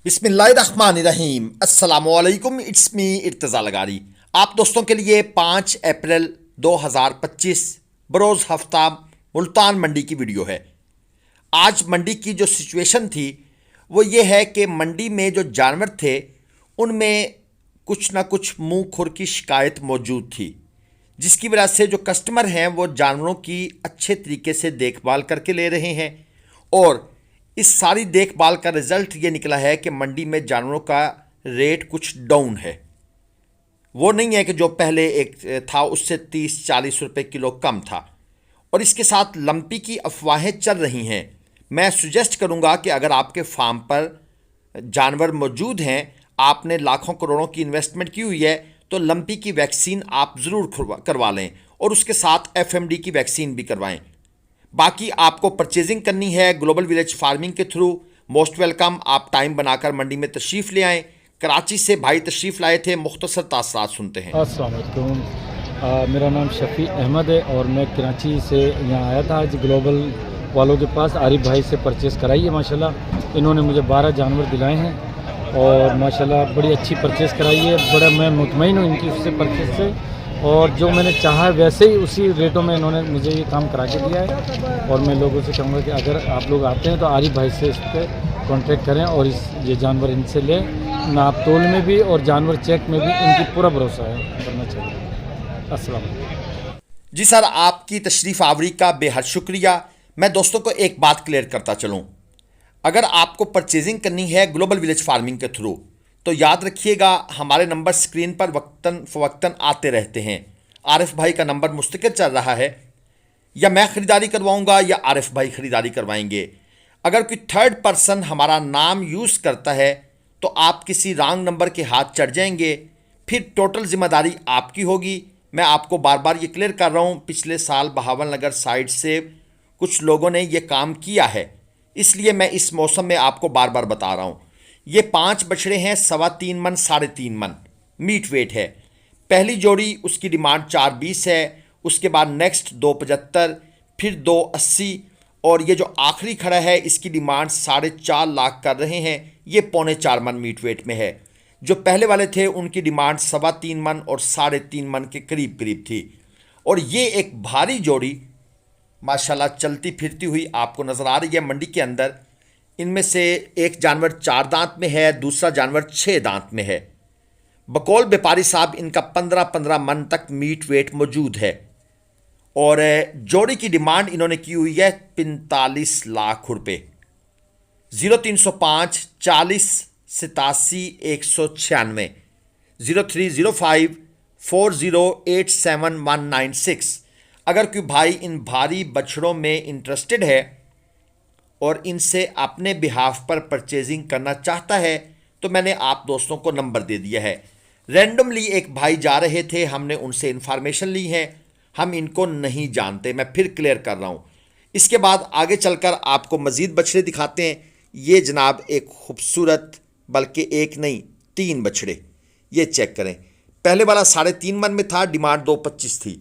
बिस्मिल्लाहिर्रहमानिर्रहीम अस्सलामुअलैकुम। It's me Irtaza Lagari. आप दोस्तों के लिए 5 अप्रैल 2025 बरोज़ हफ्ता मुल्तान मंडी की वीडियो है। आज मंडी की जो सिचुएशन थी वो ये है कि मंडी में जो जानवर थे उनमें कुछ ना कुछ मुंह खुर की शिकायत मौजूद थी, जिसकी वजह से जो कस्टमर हैं वो जानवरों की अच्छे तरीके से देखभाल करके ले रहे हैं। और इस सारी देखभाल का रिजल्ट ये निकला है कि मंडी में जानवरों का रेट कुछ डाउन है। वो नहीं है कि जो पहले एक था उससे 30-40 रुपए किलो कम था। और इसके साथ लंपी की अफवाहें चल रही हैं। मैं सुजेस्ट करूंगा कि अगर आपके फार्म पर जानवर मौजूद हैं, आपने लाखों करोड़ों की इन्वेस्टमेंट की हुई है, तो लंपी की वैक्सीन आप ज़रूर करवा लें और उसके साथ एफएमडी की वैक्सीन भी करवाएं। बाकी आपको परचेजिंग करनी है ग्लोबल विलेज फार्मिंग के थ्रू, मोस्ट वेलकम। आप टाइम बनाकर मंडी में तशरीफ़ ले आएँ। कराची से भाई तशरीफ़ लाए थे, मुख्तसर तासरात सुनते हैं। अस्सलाम वालेकुम। मेरा नाम शफ़ी अहमद है और मैं कराची से यहाँ आया था आज ग्लोबल वालों के पास। आरिफ भाई से परचेज़ कराई है माशाल्लाह। इन्होंने मुझे 12 जानवर दिलाए हैं और माशाल्लाह बड़ी अच्छी परचेज़ कराई है। बड़ा मैं मुतमईन हूँ इनकी उससे परचेज़ से, और जो मैंने चाहा वैसे ही उसी रेटों में इन्होंने मुझे ये काम करा के दिया है। और मैं लोगों से कहूँगा कि अगर आप लोग आते हैं तो आरिफ भाई से इस पर कॉन्टेक्ट करें और ये जानवर इनसे लें। नाप तोल में भी और जानवर चेक में भी इनकी पूरा भरोसा है, करना चाहिए। अस्सलाम वालेकुम। जी सर, आपकी तशरीफ़ आवरी का बेहद शुक्रिया। मैं दोस्तों को एक बात क्लियर करता चलूँ, अगर आपको परचेजिंग करनी है ग्लोबल विलेज फार्मिंग के थ्रू तो याद रखिएगा हमारे नंबर स्क्रीन पर वक्तन फ़वक्तन आते रहते हैं। आरिफ भाई का नंबर मुस्तकिल चल रहा है, या मैं ख़रीदारी करवाऊंगा या आरिफ भाई ख़रीदारी करवाएंगे। अगर कोई थर्ड पर्सन हमारा नाम यूज़ करता है तो आप किसी रॉन्ग नंबर के हाथ चढ़ जाएंगे, फिर टोटल ज़िम्मेदारी आपकी होगी। मैं आपको बार बार ये क्लियर कर रहा हूँ, पिछले साल बहावल नगर साइड से कुछ लोगों ने ये काम किया है, इसलिए मैं इस मौसम में आपको बार बार बता रहा हूँ। ये 5 बछड़े हैं, 3.25 मन 3.5 मन मीट वेट है। पहली जोड़ी उसकी डिमांड 4.20 है, उसके बाद नेक्स्ट 2.75, फिर 2.80, और ये जो आखिरी खड़ा है इसकी डिमांड 4.5 लाख कर रहे हैं। ये 3.25 मन मीट वेट में है। जो पहले वाले थे उनकी डिमांड 3.25 मन और 3.5 मन के करीब करीब थी। और ये एक भारी जोड़ी माशाल्लाह चलती फिरती हुई आपको नज़र आ रही है मंडी के अंदर। इनमें से एक जानवर 4 दांत में है, दूसरा जानवर 6 दांत में है। बकौल व्यापारी साहब इनका 15-15 मन तक मीट वेट मौजूद है। और जोड़ी की डिमांड इन्होंने की हुई है 45 लाख रुपए। 0305 40 87 196, 0305 4087 196। अगर कोई भाई इन भारी बछड़ों में इंटरेस्टेड है और इनसे अपने बिहाफ पर परचेजिंग करना चाहता है तो मैंने आप दोस्तों को नंबर दे दिया है। रैंडमली एक भाई जा रहे थे, हमने उनसे इन्फॉर्मेशन ली है, हम इनको नहीं जानते, मैं फिर क्लियर कर रहा हूँ। इसके बाद आगे चलकर आपको मज़ीद बछड़े दिखाते हैं। ये जनाब एक खूबसूरत, बल्कि एक नहीं 3 बछड़े, ये चेक करें। पहले वाला 3.5 मन में था, डिमांड 2.25 थी।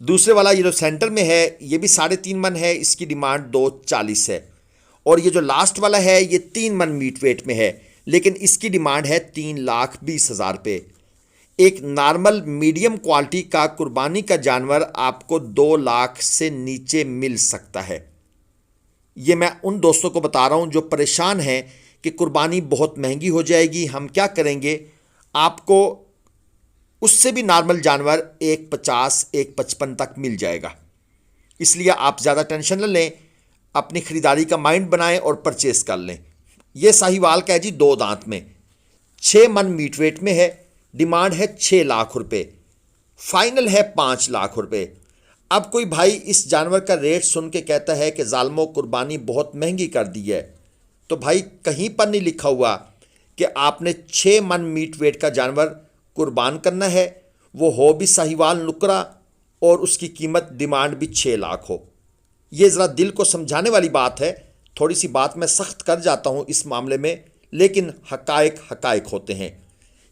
दूसरे वाला ये जो सेंटर में है ये भी 3.5 मन है, इसकी डिमांड 2.40 है। और ये जो लास्ट वाला है ये 3 मन मीट वेट में है, लेकिन इसकी डिमांड है 3,20,000 रुपये। एक नॉर्मल मीडियम क्वालिटी का कुर्बानी का जानवर आपको 2 लाख से नीचे मिल सकता है। ये मैं उन दोस्तों को बता रहा हूँ जो परेशान हैं कि कुर्बानी बहुत महंगी हो जाएगी, हम क्या करेंगे। आपको उससे भी नॉर्मल जानवर 1.50 1.55 तक मिल जाएगा। इसलिए आप ज़्यादा टेंशन न लें, अपनी ख़रीदारी का माइंड बनाएं और परचेस कर लें। यह साहिवाल का है जी, 2 दांत में, 6 मन मीट वेट में है, डिमांड है 6 लाख रुपए, फाइनल है 5 लाख रुपए। अब कोई भाई इस जानवर का रेट सुन के कहता है कि जालमो कुर्बानी बहुत महंगी कर दी है, तो भाई कहीं पर नहीं लिखा हुआ कि आपने 6 मन मीट वेट का जानवर कुर्बान करना है, वो हो भी साहिवाल नुकरा और उसकी कीमत डिमांड भी 6 लाख हो। ये ज़रा दिल को समझाने वाली बात है। थोड़ी सी बात मैं सख्त कर जाता हूँ इस मामले में, लेकिन हकायक हकायक होते हैं।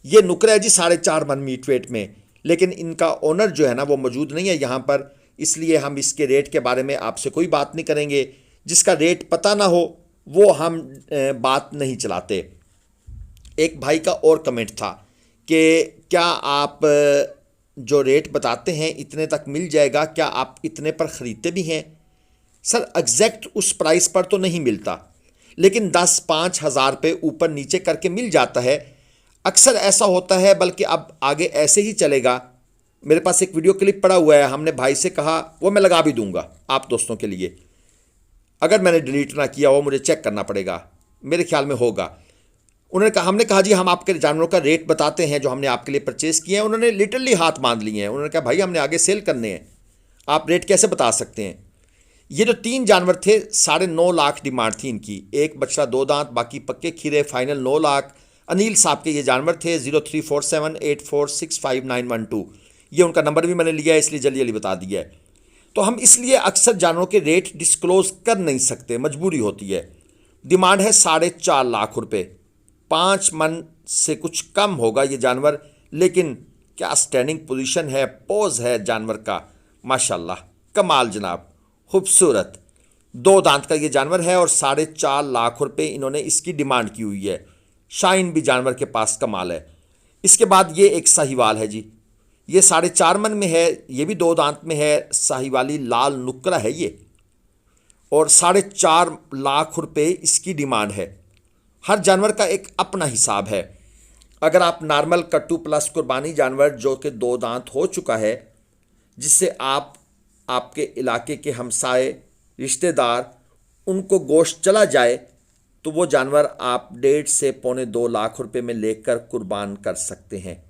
ये नुकरा है जी 4.5 मन मीट वेट में, लेकिन इनका ओनर जो है ना वो मौजूद नहीं है यहाँ पर, इसलिए हम इसके रेट के बारे में आपसे कोई बात नहीं करेंगे। जिसका रेट पता ना हो वो हम बात नहीं चलाते। एक भाई का और कमेंट था कि क्या आप जो रेट बताते हैं इतने तक मिल जाएगा, क्या आप इतने पर ख़रीदते भी हैं? सर एग्जैक्ट उस प्राइस पर तो नहीं मिलता, लेकिन 10-5 हज़ार पे ऊपर नीचे करके मिल जाता है। अक्सर ऐसा होता है, बल्कि अब आगे ऐसे ही चलेगा। मेरे पास एक वीडियो क्लिप पड़ा हुआ है, हमने भाई से कहा, वो मैं लगा भी दूंगा आप दोस्तों के लिए, अगर मैंने डिलीट ना किया हो मुझे चेक करना पड़ेगा, मेरे ख्याल में होगा। उन्होंने कहा, हमने कहा जी हम आपके जानवरों का रेट बताते हैं जो हमने आपके लिए परचेज़ किए हैं। उन्होंने लिटरली हाथ बांध लिए हैं। उन्होंने कहा भाई हमने आगे सेल करने हैं, आप रेट कैसे बता सकते हैं? ये जो 3 जानवर थे 9.5 लाख डिमांड थी इनकी, एक बछड़ा 2 दांत, बाकी पक्के खीरे, फाइनल 9 लाख। अनिल साहब के ये जानवर थे। 034784659112, ये उनका नंबर भी मैंने लिया है, इसलिए जल्दी जल्दी बता दिया है। तो हम इसलिए अक्सर जानवरों के रेट डिस्क्लोज कर नहीं सकते, मजबूरी होती है। डिमांड है 4.5 लाख रुपए, 5 मन से कुछ कम होगा ये जानवर, लेकिन क्या स्टैंडिंग पोजीशन है, पोज है जानवर का, माशाल्लाह कमाल जनाब, खूबसूरत। 2 दांत का ये जानवर है और 4.5 लाख रुपए इन्होंने इसकी डिमांड की हुई है। शाइन भी जानवर के पास कमाल है। इसके बाद ये एक साहिवाल है जी, ये 4.5 मन में है, ये भी 2 दांत में है, साहिवाली लाल नुक्करा है ये, और 4.5 लाख रुपए इसकी डिमांड है। हर जानवर का एक अपना हिसाब है। अगर आप नॉर्मल कट्टू प्लस कुर्बानी जानवर जो कि 2 दांत हो चुका है, जिससे आप आपके इलाके के हमसाए रिश्तेदार उनको गोश्त चला जाए, तो वो जानवर आप 1.5 से 1.25-2 लाख रुपए में लेकर कुर्बान कर सकते हैं।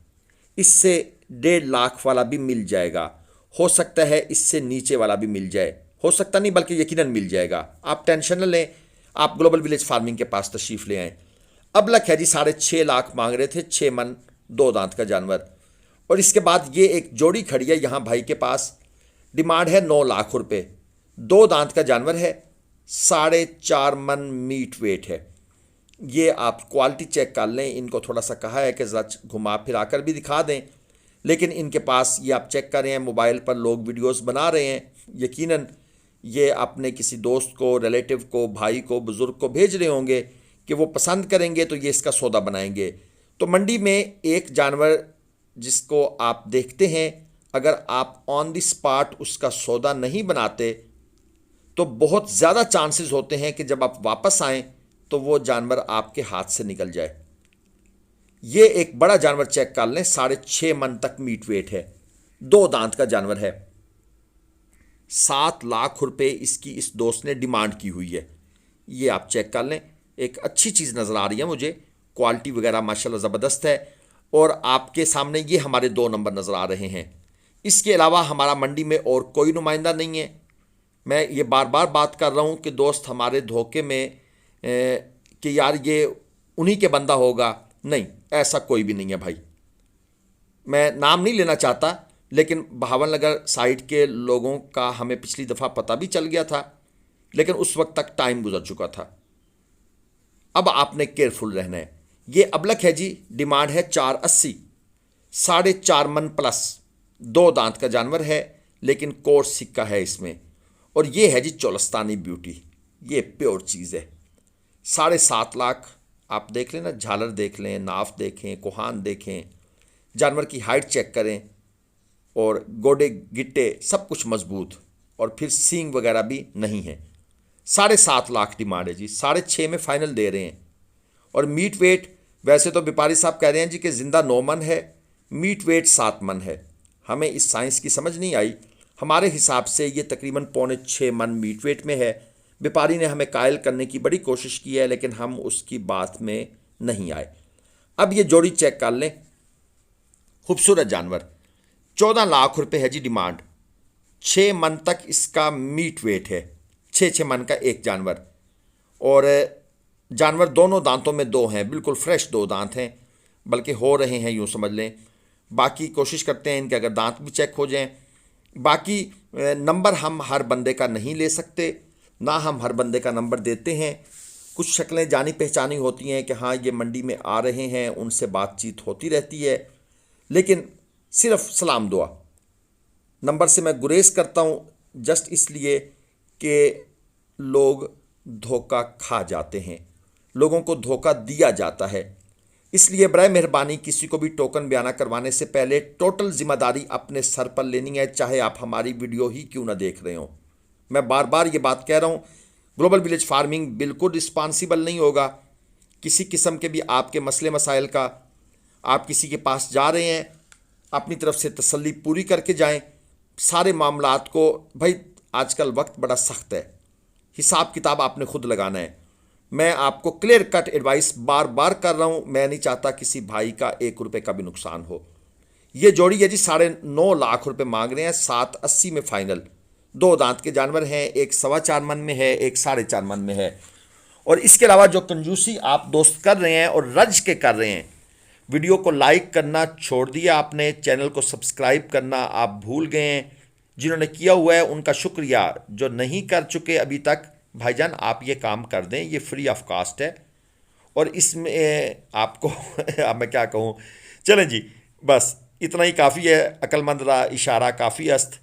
इससे 1.5 लाख वाला भी मिल जाएगा, हो सकता है इससे नीचे वाला भी मिल जाए, हो सकता नहीं बल्कि यकीनन मिल जाएगा। आप टेंशन न लें, आप ग्लोबल विलेज फार्मिंग के पास तशरीफ़ ले आएँ। अबलक है जी, 6.5 लाख मांग रहे थे, 6 मन 2 दांत का जानवर। और इसके बाद ये एक जोड़ी खड़ी है यहाँ भाई के पास, डिमांड है 9 लाख रुपए, 2 दांत का जानवर है, 4.5 मन मीट वेट है। ये आप क्वालिटी चेक कर लें, इनको थोड़ा सा कहा है कि ज़रा घुमा फिरा कर भी दिखा दें, लेकिन इनके पास ये आप चेक करें, मोबाइल पर लोग वीडियोस बना रहे हैं, यकीनन ये अपने किसी दोस्त को, रिलेटिव को, भाई को, बुज़ुर्ग को भेज रहे होंगे कि वो पसंद करेंगे तो ये इसका सौदा बनाएंगे। तो मंडी में एक जानवर जिसको आप देखते हैं, अगर आप ऑन द स्पॉट उसका सौदा नहीं बनाते तो बहुत ज़्यादा चांसेस होते हैं कि जब आप वापस आएँ तो वो जानवर आपके हाथ से निकल जाए। ये एक बड़ा जानवर चेक कर लें, 6.5 मन तक मीट वेट है, 2 दांत का जानवर है, 7 लाख रुपए इसकी इस दोस्त ने डिमांड की हुई है। ये आप चेक कर लें, एक अच्छी चीज़ नज़र आ रही है मुझे, क्वालिटी वगैरह माशाल्लाह ज़बरदस्त है। और आपके सामने ये हमारे 2 नंबर नज़र आ रहे हैं। इसके अलावा हमारा मंडी में और कोई नुमाइंदा नहीं है। मैं ये बार बार बात कर रहा हूँ कि दोस्त हमारे धोखे में कि यार ये उन्हीं के बंदा होगा, नहीं, ऐसा कोई भी नहीं है भाई। मैं नाम नहीं लेना चाहता, लेकिन बहावलनगर साइड के लोगों का हमें पिछली दफ़ा पता भी चल गया था, लेकिन उस वक्त तक टाइम गुजर चुका था। अब आपने केयरफुल रहना है। ये अबलक है जी, डिमांड है 480, 4.5 मन प्लस, 2 दांत का जानवर है, लेकिन कोर्स सिक्का है इसमें। और ये है जी चोलस्तानी ब्यूटी, ये प्योर चीज़ है। 7.5 लाख। आप देख लें ना, झालर देख लें, नाफ देखें, कोहान देखें, जानवर की हाइट चेक करें, और गोडे गिट्टे सब कुछ मजबूत, और फिर सींग वगैरह भी नहीं है। 7.5 लाख डिमांड है जी, 6.5 में फाइनल दे रहे हैं। और मीट वेट, वैसे तो व्यापारी साहब कह रहे हैं जी कि ज़िंदा 9 मन है, मीट वेट 7 मन है। हमें इस साइंस की समझ नहीं आई, हमारे हिसाब से ये तकरीबन 5.25 मन मीट वेट में है। व्यापारी ने हमें कायल करने की बड़ी कोशिश की है, लेकिन हम उसकी बात में नहीं आए। अब ये जोड़ी चेक कर लें, खूबसूरत जानवर, 14 लाख रुपए है जी डिमांड, 6 मन तक इसका मीट वेट है, 6 मन का एक जानवर। और जानवर दोनों दांतों में 2 हैं, बिल्कुल फ्रेश 2 दांत हैं, बल्कि हो रहे हैं यूँ समझ लें। बाकी कोशिश करते हैं इनके अगर दांत भी चेक हो जाएं। बाकी नंबर हम हर बंदे का नहीं ले सकते, ना हम हर बंदे का नंबर देते हैं। कुछ शक्लें जानी पहचानी होती हैं कि हाँ ये मंडी में आ रहे हैं, उनसे बातचीत होती रहती है, लेकिन सिर्फ सलाम दुआ। नंबर से मैं गुरेज करता हूँ, जस्ट इसलिए कि लोग धोखा खा जाते हैं, लोगों को धोखा दिया जाता है। इसलिए बराए मेहरबानी किसी को भी टोकन बयाना करवाने से पहले टोटल जिम्मेदारी अपने सर पर लेनी है, चाहे आप हमारी वीडियो ही क्यों ना देख रहे हो। मैं बार बार ये बात कह रहा हूँ, ग्लोबल विलेज फार्मिंग बिल्कुल रिस्पॉन्सिबल नहीं होगा। किसी किस्म के भी आपके मसले मसाइल का आप किसी के पास जा रहे हैं, अपनी तरफ से तसल्ली पूरी करके जाएं। सारे मामलात को, भाई आजकल वक्त बड़ा सख्त है, हिसाब किताब आपने खुद लगाना है। मैं आपको क्लियर कट एडवाइस बार बार कर रहा हूँ, मैं नहीं चाहता किसी भाई का 1 रुपये का भी नुकसान हो। ये जोड़ी है जी 9.5 लाख रुपए मांग रहे हैं, 780 में फाइनल। 2 दांत के जानवर हैं, एक 4.25 मन में है, एक 4.5 मन में है। और इसके अलावा जो कंजूसी आप दोस्त कर रहे हैं और रज के कर रहे हैं, वीडियो को लाइक करना छोड़ दिया आपने, चैनल को सब्सक्राइब करना आप भूल गए हैं। जिन्होंने किया हुआ है उनका शुक्रिया, जो नहीं कर चुके अभी तक, भाईजान आप ये काम कर दें, ये फ्री ऑफ कास्ट है। और इसमें आपको अब मैं क्या कहूँ, चलें जी बस इतना ही काफ़ी है। अक्लमंद रहा इशारा काफ़ी अस्त।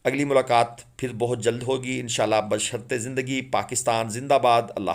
अगली मुलाकात फिर बहुत जल्द होगी इंशाल्लाह, बशर्ते ज़िंदगी। पाकिस्तान जिंदाबाद। अल्लाह।